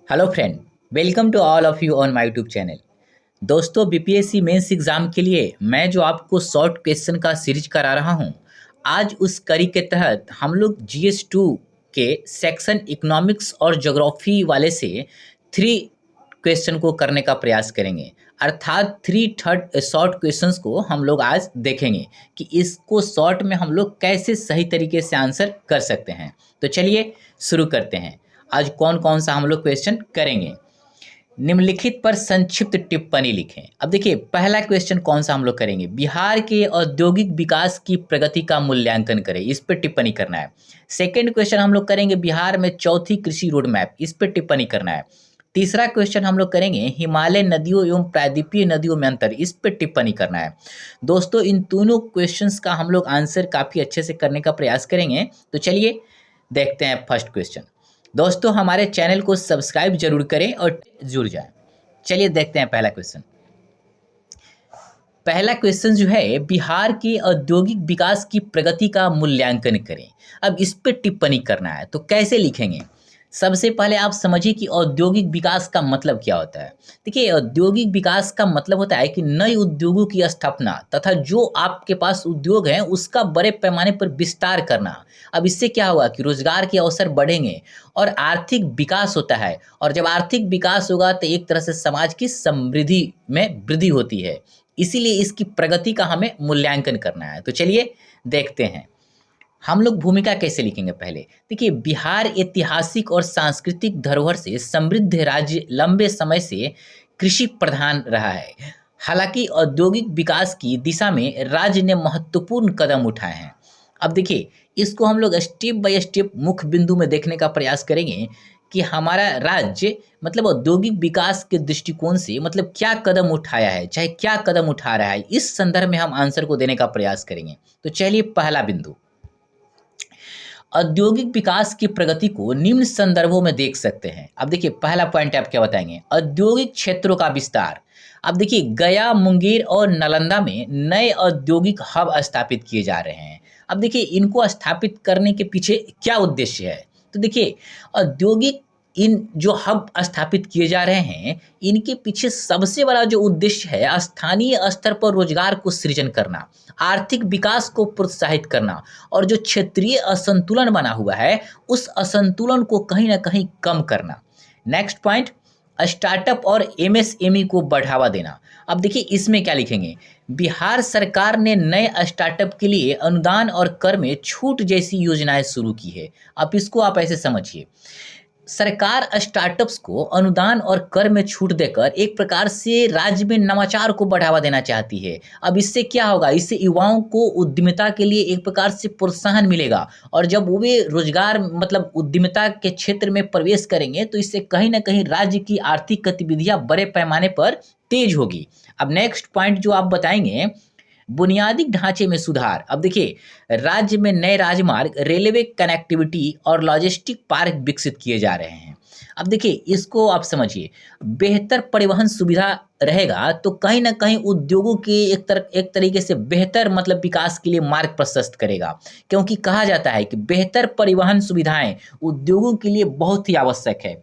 Hello friend, welcome to all of you on my YouTube channel. दोस्तों, BPSC mains exam के लिए मैं जो आपको शॉर्ट क्वेश्चन का सीरीज करा रहा हूं, आज उस कड़ी के तहत हम लोग जीएस 2 के सेक्शन इकोनॉमिक्स और ज्योग्राफी वाले से 3 क्वेश्चन को करने का प्रयास करेंगे। अर्थात 3 थर्ड शॉर्ट क्वेश्चंस को हम लोग आज देखेंगे कि इसको शॉर्ट में हम लोग कैसे सही तरीके से आंसर कर सकते हैं। तो चलिए शुरू करते हैं। आज कौन कौन सा हम लोग क्वेश्चन करेंगे। निम्नलिखित पर संक्षिप्त टिप्पणी लिखें। अब देखिए, पहला क्वेश्चन कौन सा हम लोग करेंगे, बिहार के औद्योगिक विकास की प्रगति का मूल्यांकन करें, इस पर टिप्पणी करना है। सेकंड क्वेश्चन हम लोग करेंगे बिहार में चौथी कृषि रोड मैप, इस पर टिप्पणी करना है। तीसरा क्वेश्चन हम लोग करेंगे हिमालय नदियों एवं प्रायद्वीपीय नदियों में अंतर, इस पर टिप्पणी करना है। दोस्तों, इन दोनों क्वेश्चंस का हम लोग आंसर काफ़ी अच्छे से करने का प्रयास करेंगे। तो चलिए देखते हैं फर्स्ट क्वेश्चन। दोस्तों, हमारे चैनल को सब्सक्राइब जरूर करें और जुड़ जाएं। चलिए देखते हैं पहला क्वेश्चन। पहला क्वेश्चन जो है, बिहार के औद्योगिक विकास की प्रगति का मूल्यांकन करें। अब इस पे टिप्पणी करना है, तो कैसे लिखेंगे। सबसे पहले आप समझिए कि औद्योगिक विकास का मतलब क्या होता है। देखिए, औद्योगिक विकास का मतलब होता है कि नए उद्योगों की स्थापना तथा जो आपके पास उद्योग हैं उसका बड़े पैमाने पर विस्तार करना। अब इससे क्या होगा कि रोजगार के अवसर बढ़ेंगे और आर्थिक विकास होता है, और जब आर्थिक विकास होगा तो एक तरह से समाज की समृद्धि में वृद्धि होती है। इसीलिए इसकी प्रगति का हमें मूल्यांकन करना है। तो चलिए देखते हैं हम लोग भूमिका कैसे लिखेंगे। पहले देखिए, बिहार ऐतिहासिक और सांस्कृतिक धरोहर से समृद्ध राज्य लंबे समय से कृषि प्रधान रहा है। हालांकि औद्योगिक विकास की दिशा में राज्य ने महत्वपूर्ण कदम उठाए हैं। अब देखिए, इसको हम लोग स्टेप बाय स्टेप मुख्य बिंदु में देखने का प्रयास करेंगे कि हमारा राज्य मतलब औद्योगिक विकास के दृष्टिकोण से मतलब क्या कदम उठाया है, चाहे क्या कदम उठा रहा है, इस संदर्भ में हम आंसर को देने का प्रयास करेंगे। तो चलिए पहला बिंदु, औद्योगिक विकास की प्रगति को निम्न संदर्भों में देख सकते हैं। अब देखिए, पहला पॉइंट आप क्या बताएंगे, औद्योगिक क्षेत्रों का विस्तार। अब देखिए, गया, मुंगेर और नालंदा में नए औद्योगिक हब स्थापित किए जा रहे हैं। अब देखिए, इनको स्थापित करने के पीछे क्या उद्देश्य है। तो देखिए, औद्योगिक इन जो हब स्थापित किए जा रहे हैं, इनके पीछे सबसे बड़ा जो उद्देश्य है स्थानीय स्तर पर रोजगार को सृजन करना, आर्थिक विकास को प्रोत्साहित करना, और जो क्षेत्रीय असंतुलन बना हुआ है उस असंतुलन को कहीं ना कहीं कम करना। नेक्स्ट पॉइंट, स्टार्टअप और एमएसएमई को बढ़ावा देना। अब देखिए, इसमें क्या लिखेंगे, बिहार सरकार ने नए स्टार्टअप के लिए अनुदान और कर में छूट जैसी योजनाएं शुरू की है। अब इसको आप ऐसे समझिए, सरकार स्टार्टअप्स को अनुदान और कर में छूट देकर एक प्रकार से राज्य में नवाचार को बढ़ावा देना चाहती है। अब इससे क्या होगा, इससे युवाओं को उद्यमिता के लिए एक प्रकार से प्रोत्साहन मिलेगा, और जब वे रोजगार मतलब उद्यमिता के क्षेत्र में प्रवेश करेंगे तो इससे कहीं ना कहीं राज्य की आर्थिक गतिविधियां बड़े पैमाने पर तेज होगी। अब नेक्स्ट पॉइंट जो आप बताएंगे, बुनियादी ढांचे में सुधार। अब देखिए, राज्य में नए राजमार्ग, रेलवे कनेक्टिविटी और लॉजिस्टिक पार्क विकसित किए जा रहे हैं। अब देखिए, इसको आप समझिए, बेहतर परिवहन सुविधा रहेगा तो कहीं ना कहीं उद्योगों के एक तरीके से बेहतर मतलब विकास के लिए मार्ग प्रशस्त करेगा। क्योंकि कहा जाता है कि बेहतर परिवहन सुविधाएं उद्योगों के लिए बहुत ही आवश्यक है।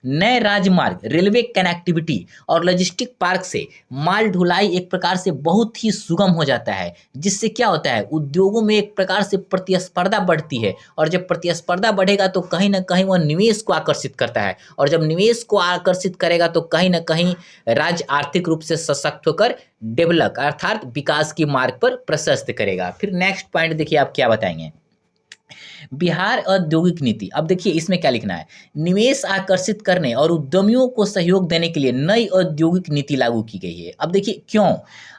नए राजमार्ग, रेलवे कनेक्टिविटी और लॉजिस्टिक पार्क से माल ढुलाई एक प्रकार से बहुत ही सुगम हो जाता है, जिससे क्या होता है, उद्योगों में एक प्रकार से प्रतिस्पर्धा बढ़ती है, और जब प्रतिस्पर्धा बढ़ेगा तो कहीं ना कहीं वह निवेश को आकर्षित करता है, और जब निवेश को आकर्षित करेगा तो कहीं ना कहीं राज्य आर्थिक रूप से सशक्त होकर डेवलप अर्थात विकास की मार्ग पर प्रशस्त करेगा। फिर नेक्स्ट पॉइंट देखिए, आप क्या बताएंगे, बिहार औद्योगिक नीति। अब देखिए, इसमें क्या लिखना है, निवेश आकर्षित करने और उद्यमियों को सहयोग देने के लिए नई औद्योगिक नीति लागू की गई है। अब देखिए क्यों,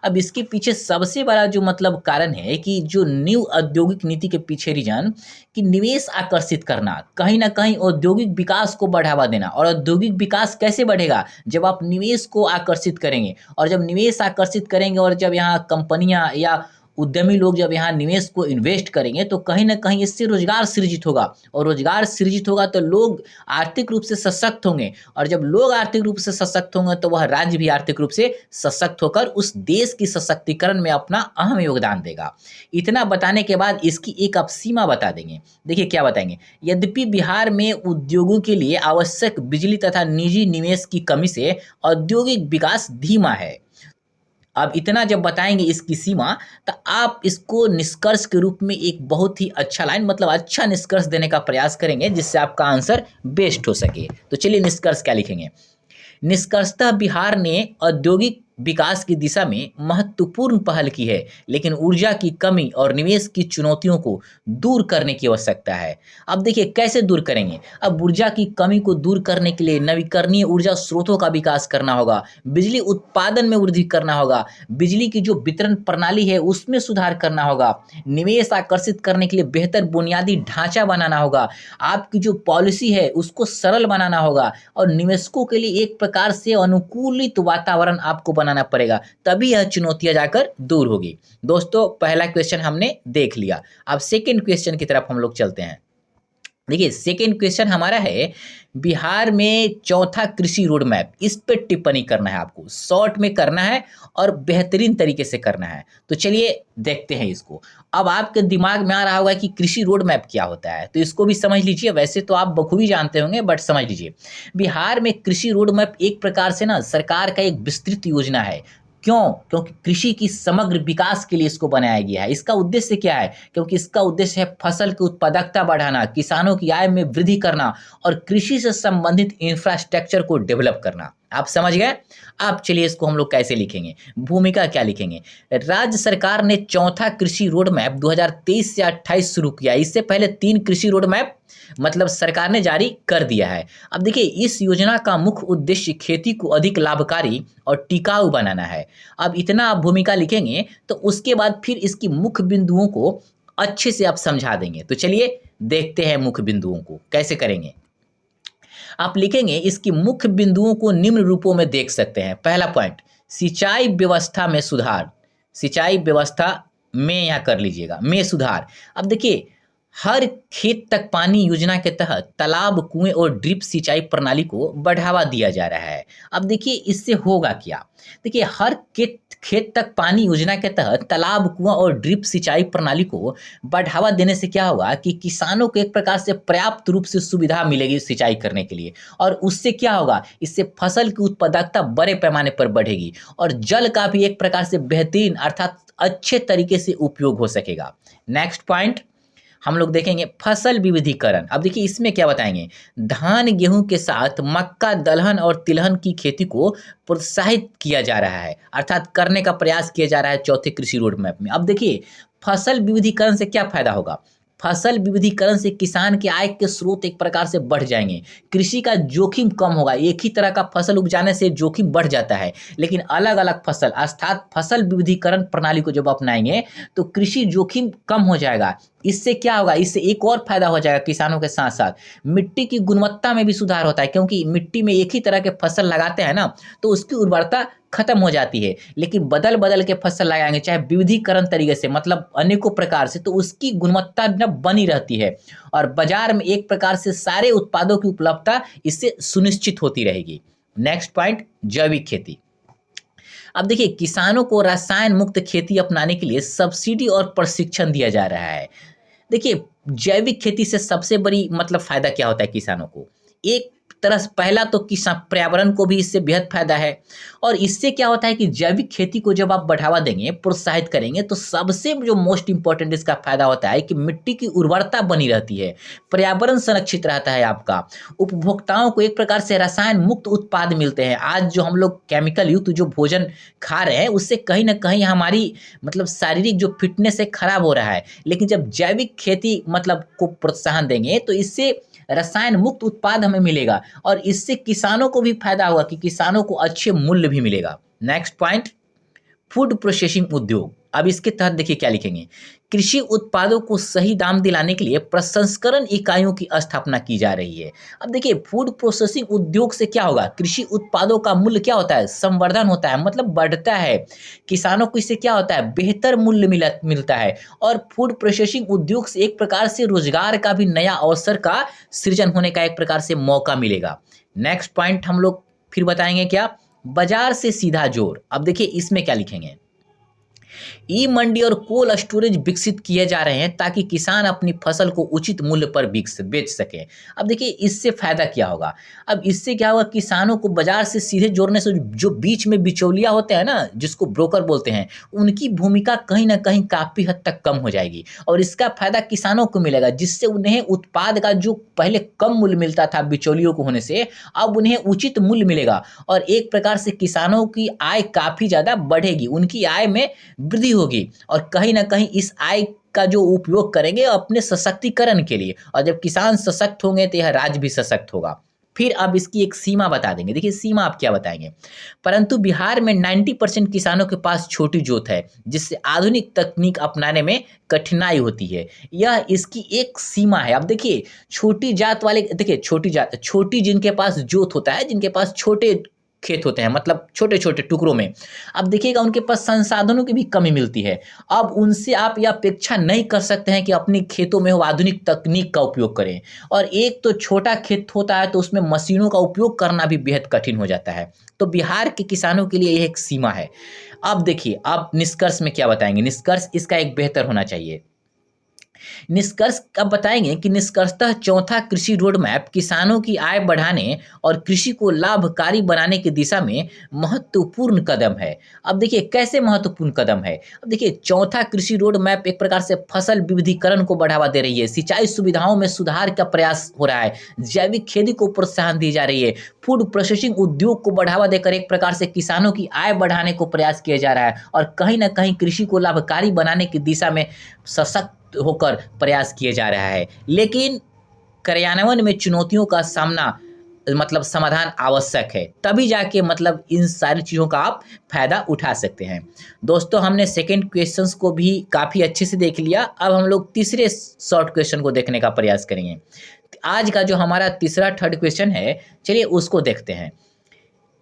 अब इसके पीछे सबसे बड़ा जो मतलब कारण है कि जो न्यू औद्योगिक नीति के पीछे रीजन कि निवेश आकर्षित करना, कहीं ना कहीं औद्योगिक विकास को बढ़ावा देना। और औद्योगिक विकास कैसे बढ़ेगा, जब आप निवेश को आकर्षित करेंगे, और जब निवेश आकर्षित करेंगे और जब यहाँ कंपनियां या उद्यमी लोग जब यहाँ निवेश को इन्वेस्ट करेंगे तो कहीं ना कहीं इससे रोजगार सृजित होगा, और रोजगार सृजित होगा तो लोग आर्थिक रूप से सशक्त होंगे, और जब लोग आर्थिक रूप से सशक्त होंगे तो वह राज्य भी आर्थिक रूप से सशक्त होकर उस देश की सशक्तिकरण में अपना अहम योगदान देगा। इतना बताने के बाद इसकी एक आप सीमा बता देंगे। देखिए क्या बताएंगे, यद्यपि बिहार में उद्योगों के लिए आवश्यक बिजली तथा निजी निवेश की कमी से औद्योगिक विकास धीमा है। अब इतना जब बताएंगे इसकी सीमा, तो आप इसको निष्कर्ष के रूप में एक बहुत ही अच्छा लाइन, मतलब अच्छा निष्कर्ष देने का प्रयास करेंगे जिससे आपका आंसर बेस्ट हो सके। तो चलिए निष्कर्ष क्या लिखेंगे। निष्कर्षतः बिहार ने औद्योगिक विकास की दिशा में महत्वपूर्ण पहल की है, लेकिन ऊर्जा की कमी और निवेश की चुनौतियों को दूर करने की आवश्यकता है। अब देखिए कैसे दूर करेंगे। अब ऊर्जा की कमी को दूर करने के लिए नवीकरणीय ऊर्जा स्रोतों का विकास करना होगा, बिजली उत्पादन में वृद्धि करना होगा, बिजली की जो वितरण प्रणाली है उसमें सुधार करना होगा, निवेश आकर्षित करने के लिए बेहतर बुनियादी ढांचा बनाना होगा, आपकी जो पॉलिसी है उसको सरल बनाना होगा, और निवेशकों के लिए एक प्रकार से अनुकूलित वातावरण आपको बनाना पड़ेगा, तभी यह चुनौतियां जाकर दूर होगी। दोस्तों पहला क्वेश्चन हमने देख लिया, अब सेकंड क्वेश्चन की तरफ हम लोग चलते हैं। देखिए सेकेंड क्वेश्चन हमारा है, बिहार में चौथा कृषि रोड मैप, इस पे टिप्पणी करना है आपको, शॉर्ट में करना है और बेहतरीन तरीके से करना है। तो चलिए देखते हैं इसको। अब आपके दिमाग में आ रहा होगा कि कृषि रोड मैप क्या होता है, तो इसको भी समझ लीजिए। वैसे तो आप बखूबी जानते होंगे बट समझ लीजिए। बिहार में कृषि रोड मैप एक प्रकार से ना सरकार का एक विस्तृत योजना है। क्यों? क्योंकि कृषि की समग्र विकास के लिए इसको बनाया गया है। इसका उद्देश्य क्या है? क्योंकि इसका उद्देश्य है फसल की उत्पादकता बढ़ाना, किसानों की आय में वृद्धि करना और कृषि से संबंधित इंफ्रास्ट्रक्चर को डेवलप करना। आप समझ गए? अब चलिए इसको हम लोग कैसे लिखेंगे, भूमिका क्या लिखेंगे। राज्य सरकार ने चौथा कृषि रोड मैप 2023 से 28 शुरू किया। इससे पहले 3 कृषि रोड मैप मतलब सरकार ने जारी कर दिया है। अब देखिए इस योजना का मुख्य उद्देश्य खेती को अधिक लाभकारी और टिकाऊ बनाना है। अब इतना आप भूमिका लिखेंगे तो उसके बाद फिर इसकी मुख्य बिंदुओं को अच्छे से आप समझा देंगे। तो चलिए देखते हैं मुख्य बिंदुओं को कैसे करेंगे। आप लिखेंगे इसकी मुख्य बिंदुओं को निम्न रूपों में देख सकते हैं। पहला पॉइंट, सिंचाई व्यवस्था में सुधार। सिंचाई व्यवस्था में यहाँ कर लीजिएगा, में सुधार। अब देखिए हर खेत तक पानी योजना के तहत तालाब, कुएं और ड्रिप सिंचाई प्रणाली को बढ़ावा दिया जा रहा है। अब देखिए इससे होगा क्या। देखिए हर खेत तक पानी योजना के तहत तालाब, कुआं और ड्रिप सिंचाई प्रणाली को बढ़ावा देने से क्या होगा कि किसानों को एक प्रकार से पर्याप्त रूप से सुविधा मिलेगी सिंचाई करने के लिए, और उससे क्या होगा, इससे फसल की उत्पादकता बड़े पैमाने पर बढ़ेगी और जल का भी एक प्रकार से बेहतरीन अर्थात अच्छे तरीके से उपयोग हो सकेगा। नेक्स्ट पॉइंट हम लोग देखेंगे फसल विविधीकरण। अब देखिए इसमें क्या बताएंगे, धान गेहूं के साथ मक्का, दलहन और तिलहन की खेती को प्रोत्साहित किया जा रहा है, अर्थात करने का प्रयास किया जा रहा है चौथे कृषि रोड मैप में। अब देखिए फसल विविधीकरण से क्या फायदा होगा। फसल विविधीकरण से किसान के आय के स्रोत एक प्रकार से बढ़ जाएंगे, कृषि का जोखिम कम होगा। एक ही तरह का फसल उपजाने से जोखिम बढ़ जाता है, लेकिन अलग अलग फसल अर्थात फसल विविधीकरण प्रणाली को जब अपनाएंगे तो कृषि जोखिम कम हो जाएगा। इससे क्या होगा, इससे एक और फायदा हो जाएगा किसानों के साथ साथ मिट्टी की गुणवत्ता में भी सुधार होता है, क्योंकि मिट्टी में एक ही तरह के फसल लगाते हैं ना तो उसकी उर्वरता खत्म हो जाती है। लेकिन बदल बदल के फसल लगाएंगे चाहे विविधीकरण तरीके से, मतलब अनेकों प्रकार से, तो उसकी गुणवत्ता न बनी रहती है और बाजार में एक प्रकार से सारे उत्पादों की उपलब्धता इससे सुनिश्चित होती रहेगी। नेक्स्ट पॉइंट, जैविक खेती। अब देखिए किसानों को रसायन मुक्त खेती अपनाने के लिए सब्सिडी और प्रशिक्षण दिया जा रहा है। देखिए जैविक खेती से सबसे बड़ी मतलब फायदा क्या होता है किसानों को, एक तरह से पहला तो किसान पर्यावरण को भी इससे बेहद फायदा है, और इससे क्या होता है कि जैविक खेती को जब आप बढ़ावा देंगे, प्रोत्साहित करेंगे, तो सबसे जो मोस्ट इंपॉर्टेंट इसका फायदा होता है कि मिट्टी की उर्वरता बनी रहती है, पर्यावरण संरक्षित रहता है आपका, उपभोक्ताओं को एक प्रकार से रसायन मुक्त उत्पाद मिलते हैं। आज जो हम लोग केमिकल युक्त जो भोजन खा रहे हैं उससे कहीं ना कहीं हमारी मतलब शारीरिक जो फिटनेस है खराब हो रहा है, लेकिन जब जैविक खेती मतलब को प्रोत्साहन देंगे तो इससे रसायन मुक्त उत्पाद हमें मिलेगा और इससे किसानों को भी फायदा होगा कि किसानों को अच्छे मूल्य भी मिलेगा। नेक्स्ट पॉइंट, फूड प्रोसेसिंग उद्योग। अब इसके तहत देखिए क्या लिखेंगे, कृषि उत्पादों को सही दाम दिलाने के लिए प्रसंस्करण इकाइयों की स्थापना की जा रही है। अब देखिए फूड प्रोसेसिंग उद्योग से क्या होगा, कृषि उत्पादों का मूल्य क्या होता है, संवर्धन होता है, मतलब बढ़ता है। किसानों को इससे क्या होता है, बेहतर मूल्य मिलता है। और फूड प्रोसेसिंग उद्योग से एक प्रकार से रोजगार का भी नया अवसर का सृजन होने का एक प्रकार से मौका मिलेगा। नेक्स्ट पॉइंट हम लोग फिर बताएंगे क्या, बाजार से सीधा जोड़। अब देखिए इसमें क्या लिखेंगे, ई मंडी और कोल्ड स्टोरेज विकसित किए जा रहे हैं ताकि किसान अपनी फसल को उचित मूल्य पर बेच सके। अब देखिए इससे फायदा क्या होगा, अब इससे क्या होगा, किसानों को बाजार से सीधे जोड़ने से जो बीच में बिचौलिया होते हैं ना, जिसको ब्रोकर बोलते हैं, उनकी भूमिका कहीं ना कहीं काफी हद तक कम हो जाएगी और इसका फायदा किसानों को मिलेगा, जिससे उन्हें उत्पाद का जो पहले कम मूल्य मिलता था बिचौलियों को होने से, अब उन्हें उचित मूल्य मिलेगा और एक प्रकार से किसानों की आय काफी ज्यादा बढ़ेगी, उनकी आय में वृद्धि होगी और कहीं ना कहीं इस आय का जो उपयोग करेंगे अपने सशक्तिकरण के लिए, और जब किसान सशक्त होंगे तो यह राज्य भी सशक्त होगा। फिर अब इसकी एक सीमा बता देंगे, देखिए सीमा आप क्या बताएंगे, परंतु बिहार में 90% किसानों के पास छोटी जोत है, जिससे आधुनिक तकनीक अपनाने में कठिनाई होती है, यह इसकी एक सीमा है। अब देखिए छोटी जात वाले, देखिए छोटी जिनके पास जोत होता है, जिनके पास छोटे खेत होते हैं, मतलब छोटे छोटे टुकड़ों में, अब देखिएगा उनके पास संसाधनों की भी कमी मिलती है। अब उनसे आप यह अपेक्षा नहीं कर सकते हैं कि अपने खेतों में वो आधुनिक तकनीक का उपयोग करें, और एक तो छोटा खेत होता है तो उसमें मशीनों का उपयोग करना भी बेहद कठिन हो जाता है। तो बिहार के किसानों के लिए यह एक सीमा है। अब देखिए आप निष्कर्ष में क्या बताएंगे, निष्कर्ष इसका एक बेहतर होना चाहिए। निष्कर्ष अब बताएंगे कि निष्कर्षतः चौथा कृषि रोड मैप किसानों की आय बढ़ाने और कृषि को लाभकारी बनाने की दिशा में महत्वपूर्ण कदम है। अब देखिए कैसे महत्वपूर्ण कदम है, अब देखिए चौथा कृषि रोड मैप एक प्रकार से फसल विविधीकरण को बढ़ावा दे रही है, सिंचाई सुविधाओं में सुधार का प्रयास हो रहा है, जैविक खेती को प्रोत्साहन दी जा रही है, फूड प्रोसेसिंग उद्योग को बढ़ावा देकर एक प्रकार से किसानों की आय बढ़ाने को प्रयास किया जा रहा है और कहीं ना कहीं कृषि को लाभकारी बनाने की दिशा में सशक्त होकर प्रयास किए जा रहा है। लेकिन कार्यान्वयन में चुनौतियों का सामना, मतलब समाधान आवश्यक है, तभी जाके मतलब इन सारी चीज़ों का आप फायदा उठा सकते हैं। दोस्तों हमने सेकंड क्वेश्चंस को भी काफ़ी अच्छे से देख लिया, अब हम लोग तीसरे शॉर्ट क्वेश्चन को देखने का प्रयास करेंगे। आज का जो हमारा तीसरा थर्ड क्वेश्चन है, चलिए उसको देखते हैं।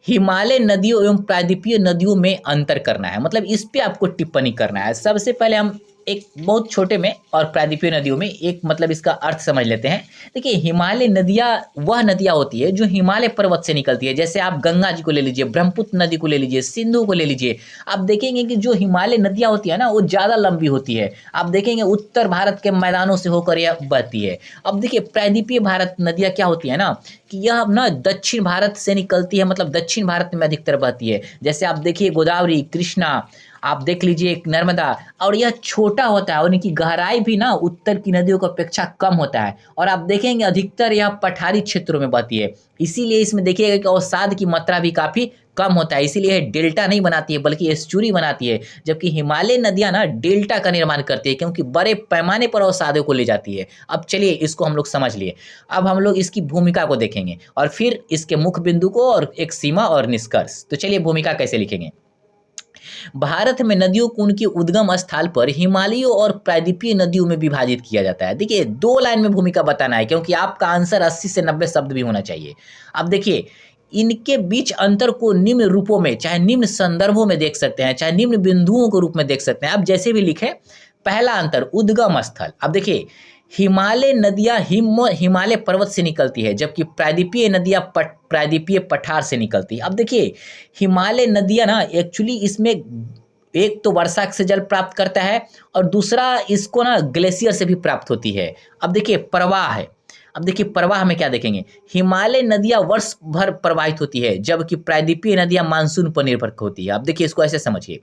हिमालय नदियों एवं प्रायद्वीपीय नदियों में अंतर करना है, मतलब इस पे आपको टिप्पणी करना है। सबसे पहले हम एक बहुत छोटे में और प्रायद्वीपीय नदियों में एक मतलब इसका अर्थ समझ लेते हैं। देखिए हिमालय नदियाँ वह नदियाँ होती है जो हिमालय पर्वत से निकलती है, जैसे आप गंगा जी को ले लीजिए, ब्रह्मपुत्र नदी को ले लीजिए, सिंधु को ले लीजिए। आप देखेंगे कि जो हिमालय नदियाँ होती है ना, वो ज़्यादा लंबी होती है। आप देखेंगे उत्तर भारत के मैदानों से होकर यह बहती है। अब देखिए प्रायद्वीपीय भारत नदियाँ क्या होती है ना, कि यह ना दक्षिण भारत से निकलती है, मतलब दक्षिण भारत में अधिकतर बहती है। जैसे आप देखिए गोदावरी, कृष्णा, आप देख लीजिए एक नर्मदा, और यह छोटा होता है और इनकी गहराई भी ना उत्तर की नदियों की अपेक्षा कम होता है। और आप देखेंगे अधिकतर यह पठारी क्षेत्रों में बहती है, इसीलिए इसमें देखिएगा कि अवसाद की मात्रा भी काफ़ी कम होता है, इसीलिए डेल्टा नहीं बनाती है बल्कि एस्चुरी बनाती है। जबकि हिमालय नदियाँ ना डेल्टा का निर्माण करती है, क्योंकि बड़े पैमाने पर अवसादों को ले जाती है। अब चलिए इसको हम लोग समझ लिए, अब हम लोग इसकी भूमिका को देखेंगे और फिर इसके मुख्य बिंदु को और एक सीमा और निष्कर्ष। तो चलिए भूमिका कैसे लिखेंगे। भारत में नदियों को उनके उद्गम स्थल पर हिमालयी और प्रायद्वीपीय नदियों में विभाजित किया जाता है। देखिए 2 लाइन में भूमिका बताना है, क्योंकि आपका आंसर 80 से 90 शब्द भी होना चाहिए। अब देखिए इनके बीच अंतर को निम्न रूपों में, चाहे निम्न संदर्भों में देख सकते हैं, चाहे निम्न बिंदुओं के रूप में देख सकते हैं। आप जैसे भी लिखें, पहला अंतर उद्गम स्थल। अब देखिए हिमालय नदियाँ हिमालय पर्वत से निकलती है, जबकि प्रायद्वीपीय नदियाँ प्रायद्वीपीय पठार से निकलती है। अब देखिए हिमालय नदियाँ ना एक्चुअली इसमें एक तो वर्षा से जल प्राप्त करता है और दूसरा इसको ना ग्लेशियर से भी प्राप्त होती है। अब देखिए प्रवाह है, अब देखिए प्रवाह में क्या देखेंगे, हिमालय नदियाँ वर्ष भर प्रवाहित होती है, जबकि प्रायद्वीपीय नदियाँ मानसून पर निर्भर होती है। अब देखिए इसको ऐसे समझिए,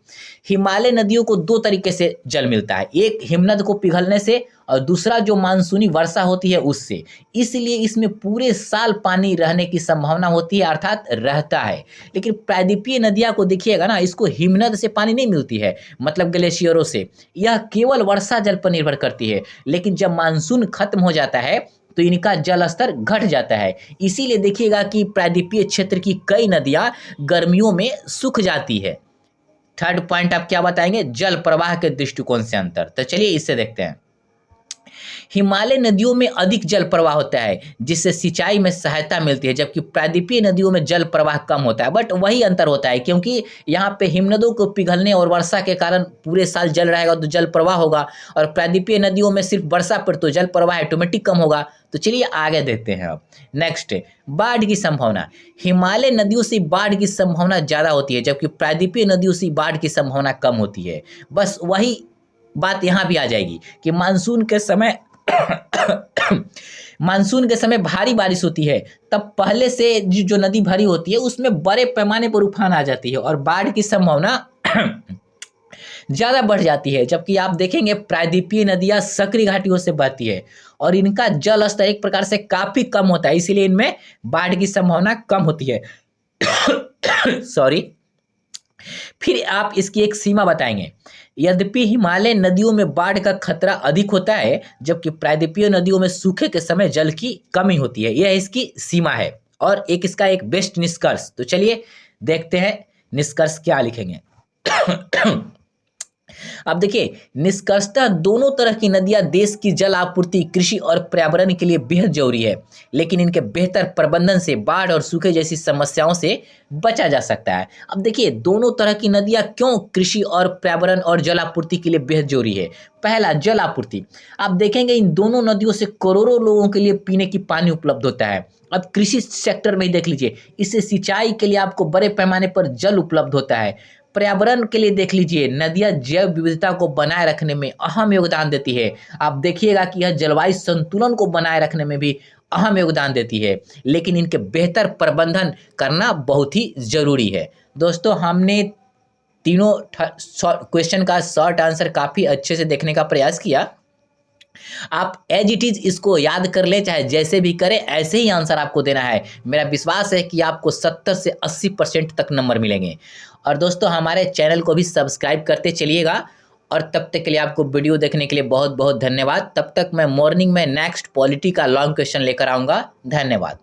हिमालय नदियों को 2 तरीके से जल मिलता है, एक हिमनद को पिघलने से और दूसरा जो मानसूनी वर्षा होती है उससे। इसलिए इसमें पूरे साल पानी रहने की संभावना होती है, अर्थात रहता है। लेकिन प्रायद्वीपीय नदियाँ को देखिएगा ना, इसको हिमनद से पानी नहीं मिलती है, मतलब ग्लेशियरों से, यह केवल वर्षा जल पर निर्भर करती है। लेकिन जब मानसून खत्म हो जाता है तो इनका जल स्तर घट जाता है। इसीलिए देखिएगा कि प्रायद्वीपीय क्षेत्र की कई नदियाँ गर्मियों में सूख जाती है। थर्ड पॉइंट आप क्या बताएंगे, जल प्रवाह के दृष्टिकोण से अंतर। तो चलिए इससे देखते हैं। हिमालय नदियों में अधिक जल प्रवाह होता है जिससे सिंचाई में सहायता मिलती है, जबकि प्रायद्वीपीय नदियों में जल प्रवाह कम होता है। बट वही अंतर होता है, क्योंकि यहाँ पे हिमनदों को पिघलने और वर्षा के कारण पूरे साल जल रहेगा तो जल प्रवाह होगा, और प्रायद्वीपीय नदियों में सिर्फ वर्षा पर तो जल प्रवाह ऑटोमेटिक कम होगा। तो चलिए आगे देखते हैं। अब नेक्स्ट, बाढ़ की संभावना। हिमालय नदियों से बाढ़ की संभावना ज़्यादा होती है, जबकि प्रायद्वीपीय नदियों से बाढ़ की संभावना कम होती है। बस वही बात यहाँ भी आ जाएगी कि मानसून के समय मानसून के समय भारी बारिश होती है, तब पहले से जो नदी भरी होती है उसमें बड़े पैमाने पर उफान आ जाती है और बाढ़ की संभावना ज़्यादा बढ़ जाती है। जबकि आप देखेंगे प्रायद्वीपीय नदियाँ सकरी घाटियों से बहती है और इनका जल स्तर एक प्रकार से काफ़ी कम होता है, इसीलिए इनमें बाढ़ की संभावना कम होती है। सॉरी। फिर आप इसकी एक सीमा बताएंगे। यद्यपि हिमालय नदियों में बाढ़ का खतरा अधिक होता है, जबकि प्रायद्वीपीय नदियों में सूखे के समय जल की कमी होती है। यह इसकी सीमा है और एक इसका एक बेस्ट निष्कर्ष। तो चलिए देखते हैं निष्कर्ष क्या लिखेंगे। अब देखिए, निष्कर्षतः दोनों तरह की नदियां देश की जल आपूर्ति, कृषि और पर्यावरण के लिए बेहद जरूरी है, लेकिन इनके बेहतर प्रबंधन से बाढ़ और सूखे जैसी समस्याओं से बचा जा सकता है। अब देखिए, दोनों तरह की नदियां क्यों कृषि और पर्यावरण और जल आपूर्ति के लिए बेहद जरूरी है। पहला, जल आपूर्ति। आप देखेंगे इन दोनों नदियों से करोड़ों लोगों के लिए पीने की पानी उपलब्ध होता है। अब कृषि सेक्टर में ही देख लीजिए, इससे सिंचाई के लिए आपको बड़े पैमाने पर जल उपलब्ध होता है। पर्यावरण के लिए देख लीजिए, नदियाँ जैव विविधता को बनाए रखने में अहम योगदान देती है। आप देखिएगा कि यह जलवायु संतुलन को बनाए रखने में भी अहम योगदान देती है, लेकिन इनके बेहतर प्रबंधन करना बहुत ही ज़रूरी है। दोस्तों, हमने तीनों क्वेश्चन का शॉर्ट आंसर काफ़ी अच्छे से देखने का प्रयास किया। आप एज इट इज़ इसको याद कर ले, चाहे जैसे भी करें ऐसे ही आंसर आपको देना है। मेरा विश्वास है कि आपको 70 से 80% तक नंबर मिलेंगे। और दोस्तों, हमारे चैनल को भी सब्सक्राइब करते चलिएगा। और तब तक के लिए आपको वीडियो देखने के लिए बहुत बहुत धन्यवाद। तब तक मैं मॉर्निंग में नेक्स्ट पॉलिटी का लॉन्ग क्वेश्चन लेकर आऊँगा। धन्यवाद।